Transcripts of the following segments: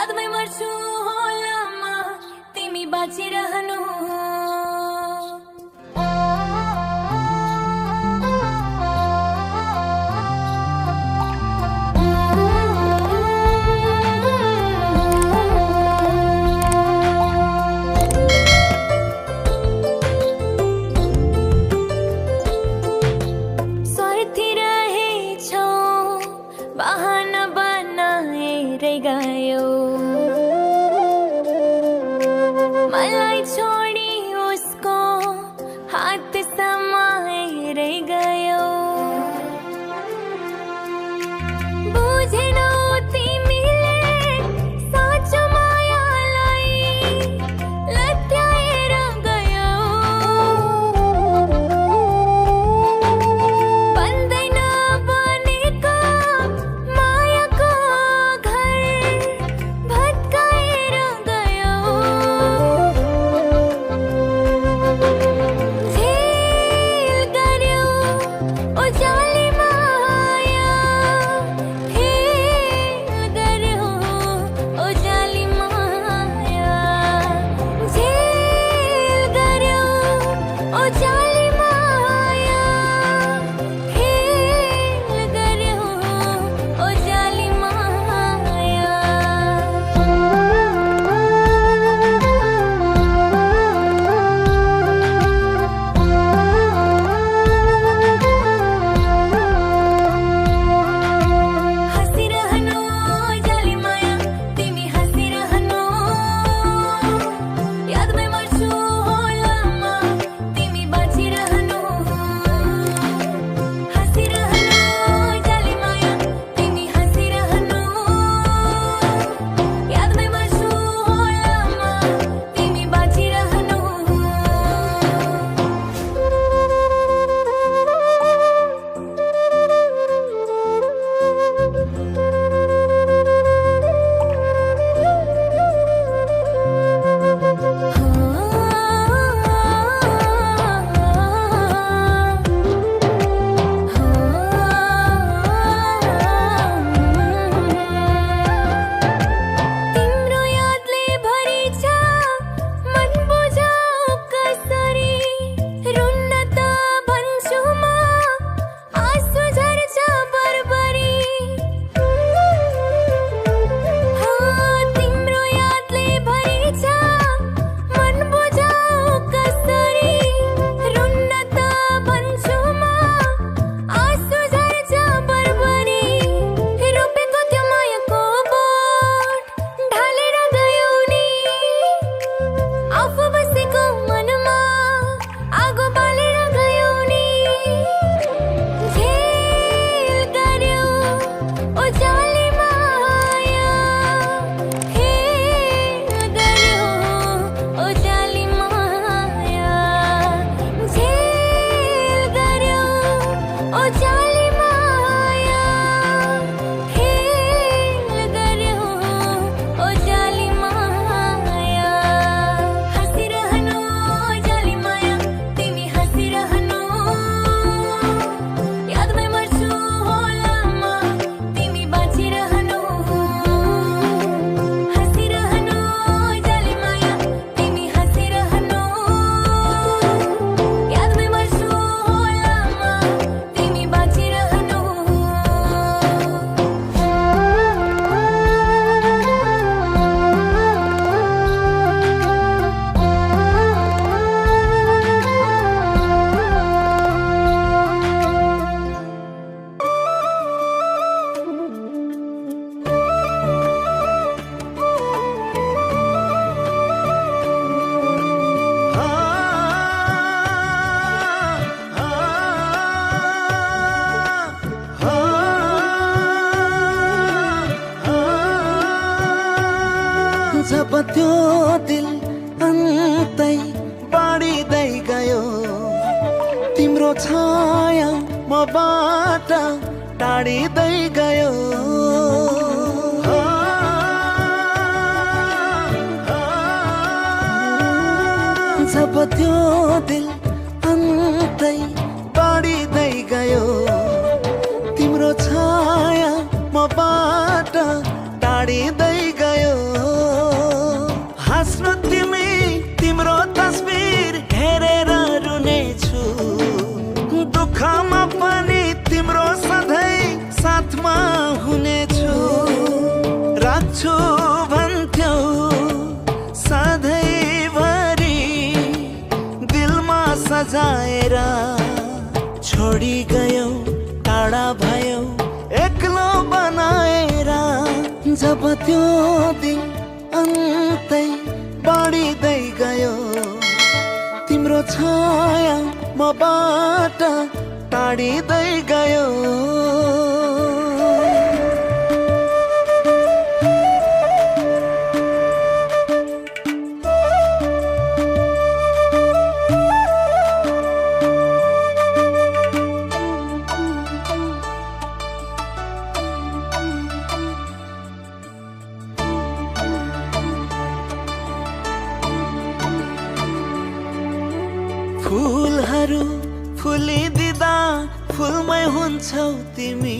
यादमै मर्छु होला म तिमी बाँचिरहनु बहाना बनाएर गयो मलाई छोडी उसको हात समाएर गयो बुझेनौ तिमीले साँचो मायालाई लत्याएर गयो बन्दैन बनेको मायाको घर भत्काएर गयो झेल गर्यो उजाली माया खेल गर्यो उजाली माया झेल गर्यो उजाली माया खेल गर्यो उजाली माया हँसिरहनु उजाली माया तिमी हँसिरहनु यादमै मर्छु होला म तिमी बाँचिरहनु हँसिरहनु उजाली माया तिमी हँसिरहनु यादमै मर्छु होला म तिमी बाँचिरहनु तिम्रो यादले भरि छ मन बुझाउ कसरी रुन्न त भन्छु म आँसु झर्छ बरबरी तिम्रो यादले भरि छ मन बुझाउ कसरी रुन्न त भन्छु म आँसु झर्छ बरबरी रोपेको त्यो मायाको बोट ढालेर गयौ नि आफू बसेको मनमा आगो बालेर गयौ नि झेल गर्यो उजाली माया खेल गर्यो उजाली माया झेल गर्यो उजाली माया खेल गर्यो उजाली माया हँसिरहनु उजाली माया तिमी हँसिरहनु यादमै मर्छु होला म तिमी बाँचिरहनु हँसिरहनु उजाली माया तिमी हँसिरहनु यादमै मर्छु होला म तिमी बाँचिरहनु जब त्यो दिल अन्तै बाँडिँदै गयो तिम्रो छाया मबाट टाढिँदै गयो जब त्यो दिल अन्तै बाँडिँदै गयो तिम्रो छाया मबाट टाढिँदै गयो टाढा भयो एक्लो बनाएर। जब त्यो दिन अन्तै बाँडिँदै गयो, तिम्रो छाया मबाट टाढिँदै गयो। फुलहरू फुलिदिँदा फुलमै हुन्छौ तिमी,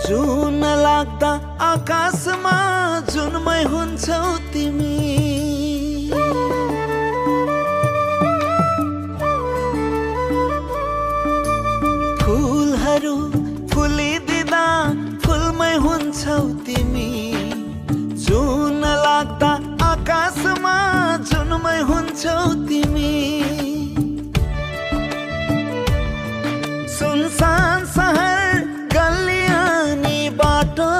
जुन लाग्दा आकाशमा जुनमै हुन्छौ तिमी। फुलहरू फुलिदिँदा फुलमै हुन्छौ तिमी, जुन लाग्दा आकाशमा जुनमै हुन्छौ तिमी। सुनसान सहर गल्ली अनि बाटो,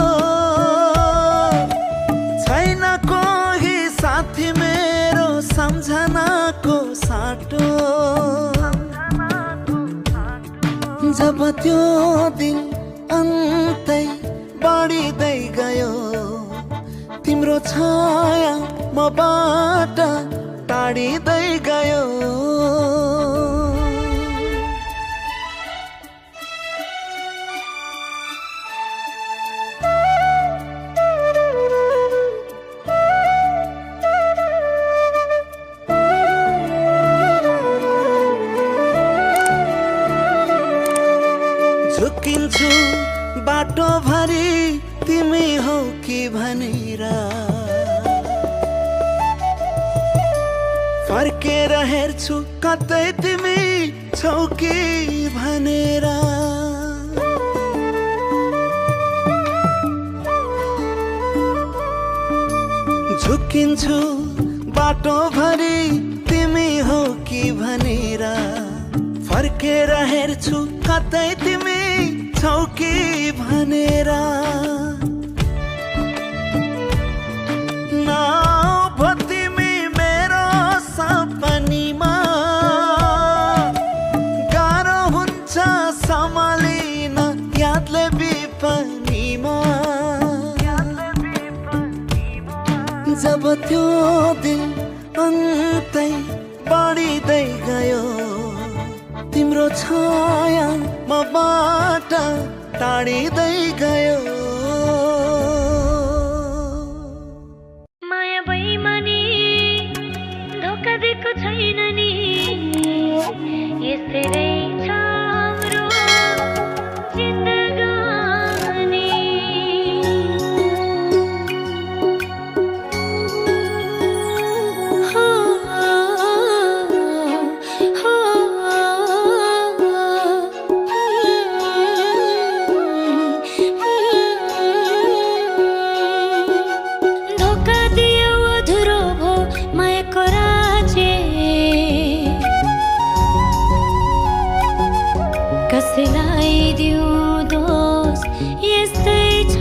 छैन कोही साथी मेरो सम्झनाको साटो। जब त्यो दिन अन्तै बाँडिँदै गयो, तिम्रो छाया मबाट टाढिँदै गयो। झुकिन्छु बाटोभरि तिमी हौ कि भनेर, फर्केर हेर्छु कतै तिमी छौ कि भनेर। झुकिन्छु बाटोभरि तिमी हौ कि भनेर, फर्केर हेर्छु कतै तिमी छौ कि भनेर। नभो तिमी मेरो सपनीमा, गाह्रो हुन्छ सम्हालिन यादले विपनीमा। जब त्यो दिन अन्तै बाँडिँदै गयो, तिम्रो छाया मबाट टाढिँदै गयो। माया बेइमानी धोका दिएको छैन नि, यस्तै रहेछ हाम्रो जिन्दगानी। कसैलाई दिउँ दोष यस्तै छ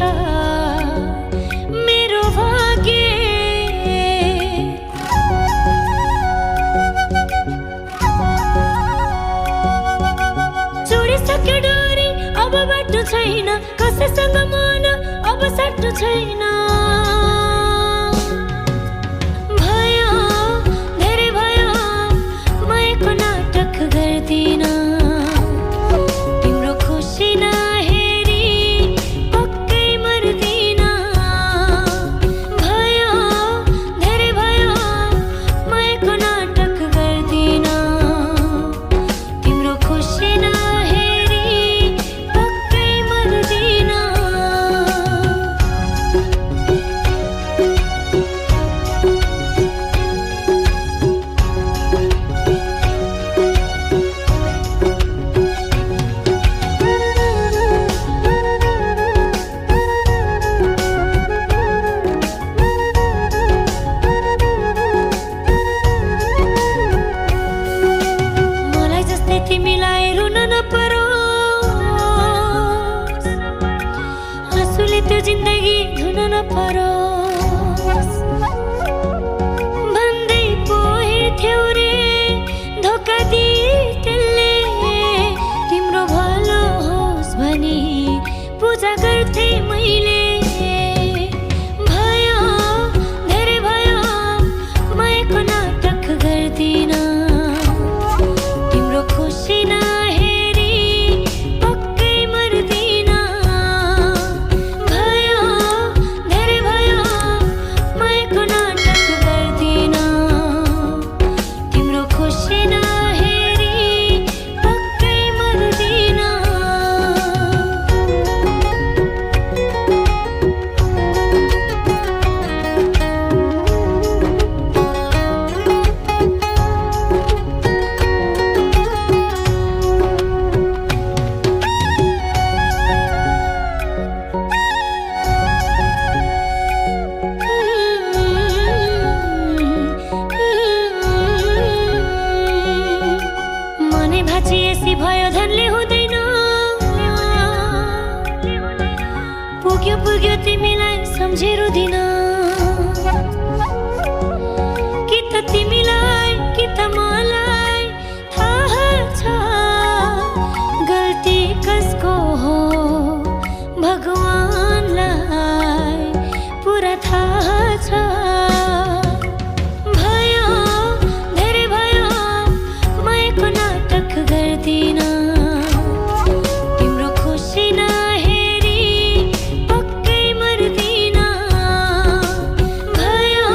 मेरो भाग्य। जोडिसक्यो डोरी अब बाटो छैन, कसैसँग मन अब साट्नु छैन। भयो धेरै भयो मायाको नाटक गर्दिन, नपरोस् भन्दै पो हिँड्थ्यौ रे धोका दिए त्यसले तिम्रो भलो होस् भनी पूजा गर्थे मैले भयो धेरै भयो मायाको नाटक गर्दिन तिम्रो खुसी नहेरी पक्कै मर्दिन भयो धेरै भयो मायाको नाटक गर्दिन तिम्रो खुसी नहेरी पक्कै मर्दिन मनै भाँचिएसी भयो धनले हुँदैन पुग्यो पुग्यो तिमीलाई सम्झिरुदिन कि त तिमीलाई कि त मलाई थाहा छ गल्ती कसको हो भगवानलाई पुरा थाहा छ भयो धेरै भयो मायाको नाटक गर्दिन तिम्रो खुसी नहेरी पक्कै मर्दिन भयो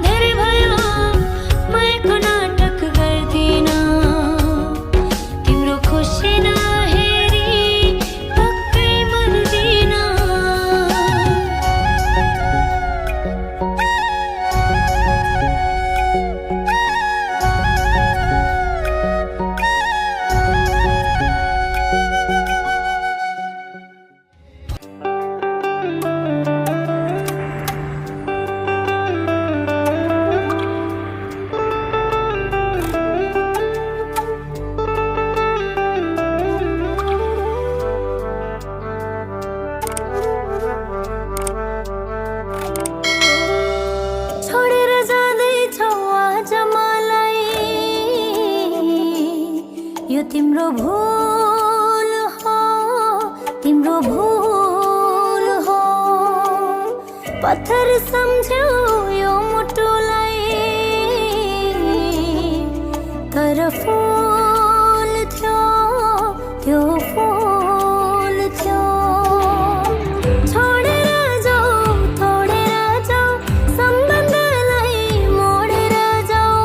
धेरै भयो मायाको नाटक गर्दिन तिम्रो खुसी नहेरी पक्कै मर्दिन छोडेर जाँदैछौ आज मलाई यो तिम्रो भुल हो तिम्रो भुल हो पत्थर सम्झ्यौ यो मुटुलाई तर फुल थियो त्यो फुल थियो छोडेर जाऊ तोडेर जाऊ सम्बन्धलाई मोडेर जाऊ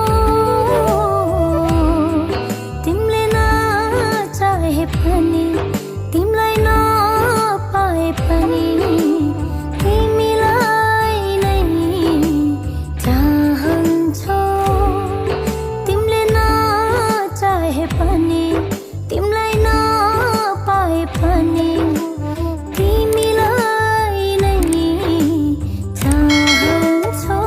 तिमीले नचाहे पनि तिमीलाई नपाए पनि तिमीलाई नै चाहन्छौ तिमीले नचाहे पनि तिमीलाई नपाए पनि तिमीलाई नै चाहन्छौ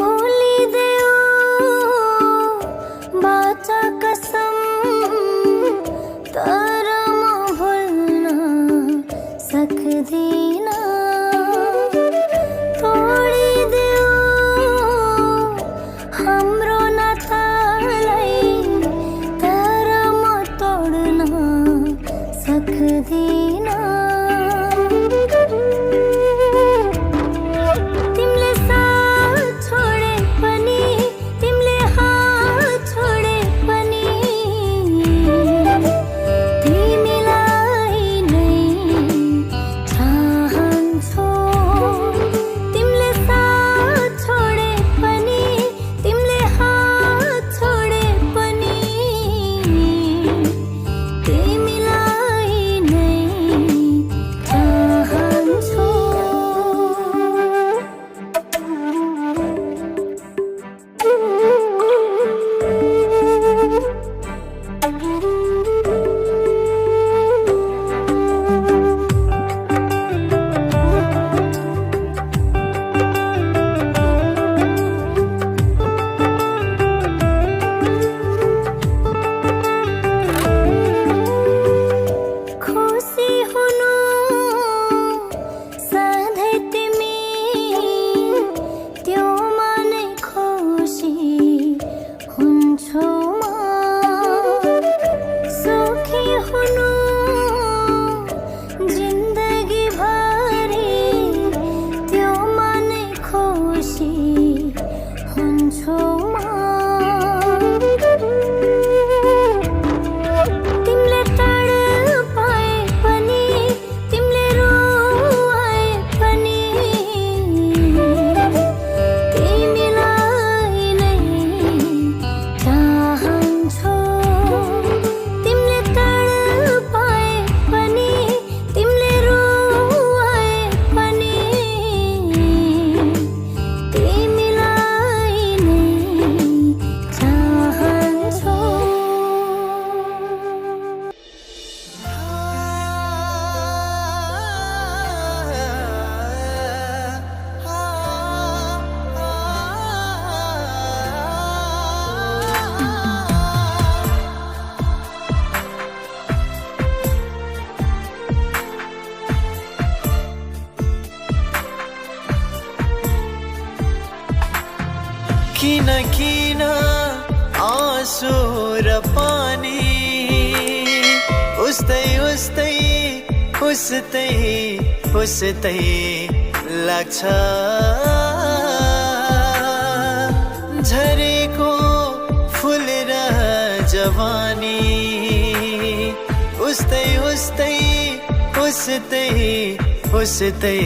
भुलिदेऊ हुन्छौ तिमीले टाढा पाए पनि तिमीले रोए पनि तिमीलाई नै चाहन्छौ तिमीले टाढा पाए पनि तिमीले रोए पनि तिमीलाई नै चाहन्छौ किन किन आँसु र पानी उस्तै उस्तै उस्तै उस्तै लाग्छ झरेको फुल र जवानी उस्तै उस्तै उस्तै उस्तै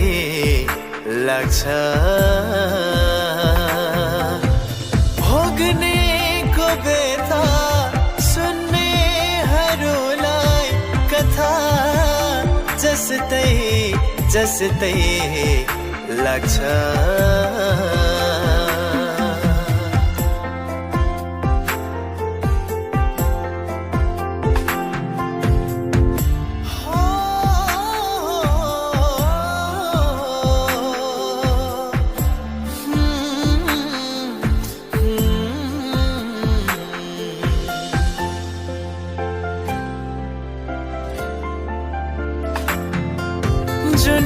लाग्छ भोग्नेको व्यथा सुन्नेहरूलाई कथा जस्तै जस्तै लाग्छ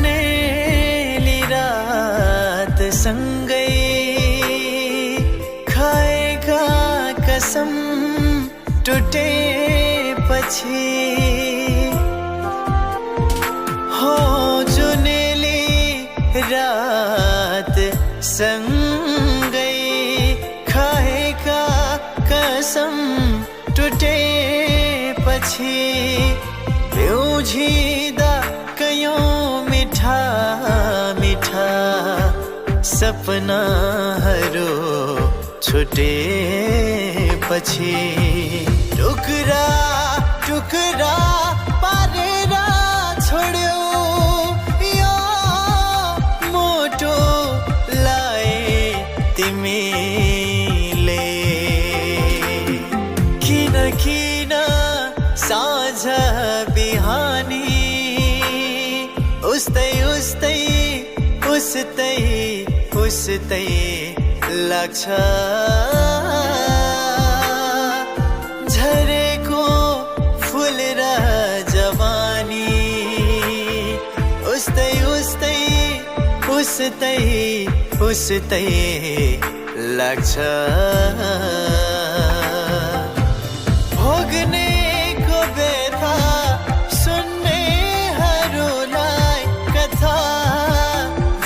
जुनेली रात सँगै खाएका कसम टुटेपछि हो जुनेली रात सँगै खाएका कसम टुटेपछि बिउझिँदा कयौं मिठा मिठा सपनाहरू छुटेपछि टुक्रा टुक्रा पारेर छोड्यौ यो मोटोलाई तिमीले किन किन साँझ बिहानी उस्तै उस्तै उस्तै उस्तै लाग्छ झरेको फुल र जवानी उस्तै उस्तै उस्तै उस्तै लाग्छ भोग्नेको व्यथा सुन्नेहरूलाई कथा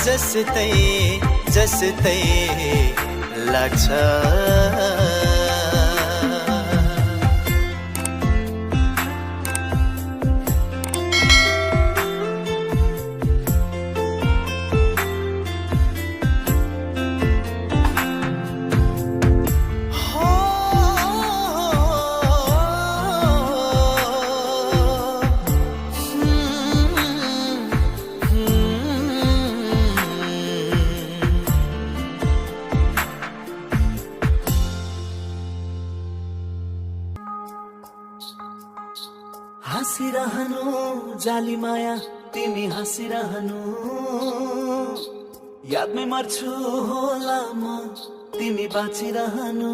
जस्तै जस्तै लाग्छ हाँसिरहनु जाली माया तिमी हाँसिरहनु यादमै मर्छु होला म तिमी बाँचिरहनु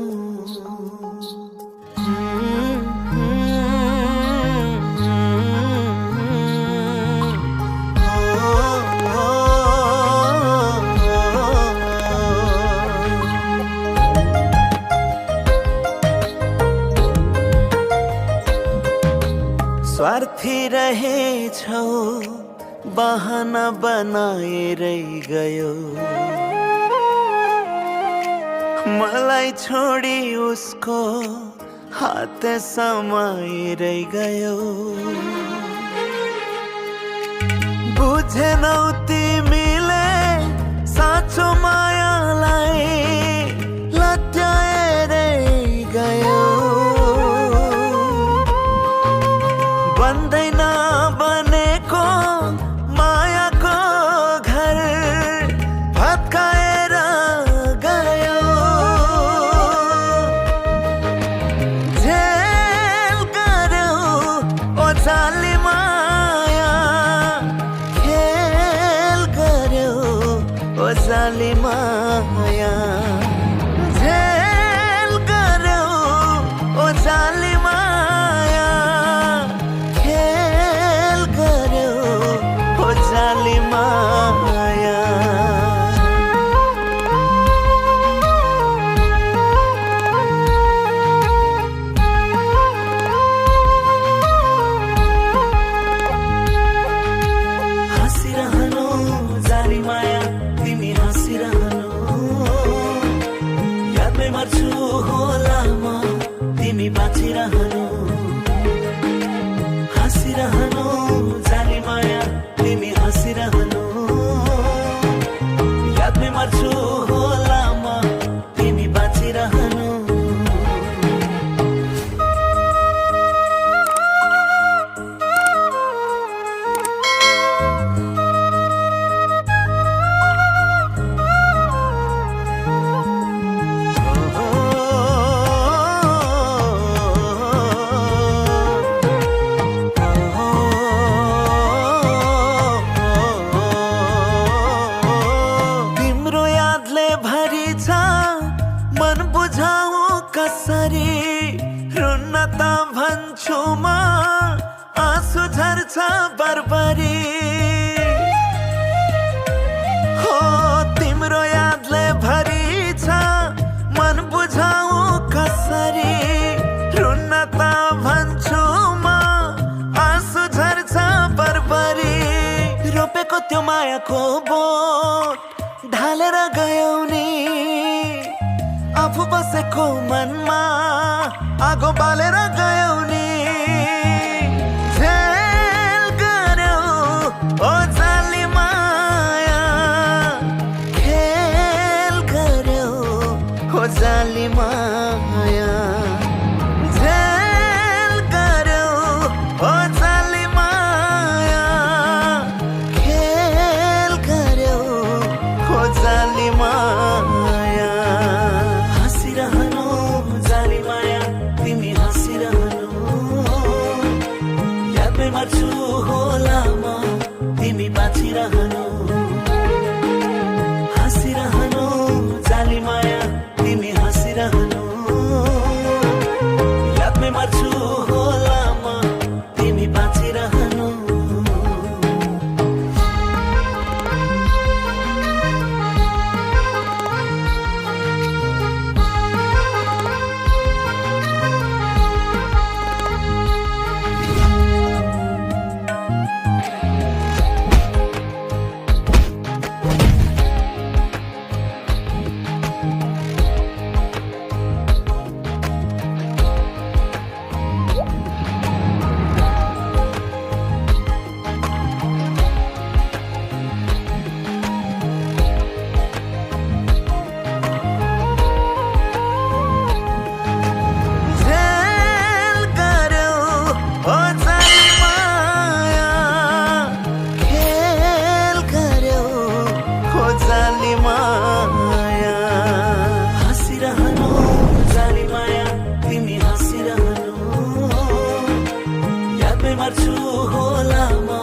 स्वार्थी रहेछौ बहाना बनाएरै गयो मलाई छोडी उसको हात समाइरै गयो बुझेनौ तिमीले साँचो मायालाई लट्याएरै गयो बन्दैन बनेको मायाको घर भत्काएर गयो झेल गर्यो ओ जाली माया खेल गर्यो ओ जाली माया झेल गर्यो ओ जाली माया खेल गर्यो ओ जाली माया हाँसिरहनु जाली माया तिमी हाँसिरहनु यादमै मर्छु होला म तिमी बाँचिरहनु हाँसिरहनु जाली माया तिमी हाँसिरहनु यादमै मर्छु होला म तिमी बाँचिरहनु तिम्रो यादले भरि छ मन बुझाऊ कसरी रुन्न त भन्छु म आँसु झर्छ बरबरी हो तिम्रो यादले भरि छ मन बुझाऊ कसरी रुन्न त भन्छु म आँसु झर्छ बरबरी रोपेको त्यो मायाको बोट ढालेर गयौ नि आफू बसेको मनमा आगो बालेर गयौ नि झेल गर्यो ओ जाली माया खेल गर्यो ओ जाली माया झेल गर्यो ओ जाली माया खेल गर्यो ओ जाली माया हाँसिरहनु जाली माया तिमी हाँसिरहनु यादमै मर्छु होला म तिमी बाँचिरहनु हाँसिरहनु जाली माया तिमी हाँसिरहनु यादमै मर्छु होला म तिमी बाँचिरहनु झेल गर्यो ओ जाली माया खेल गर्यो ओ जाली माया हाँसिरहनु जाली माया तिमी हाँसिरहनु यादमै मर्छु होला म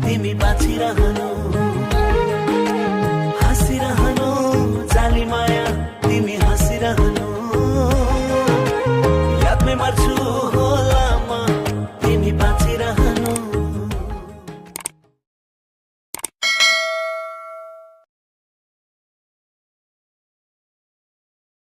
तिमी बाँचिरहनु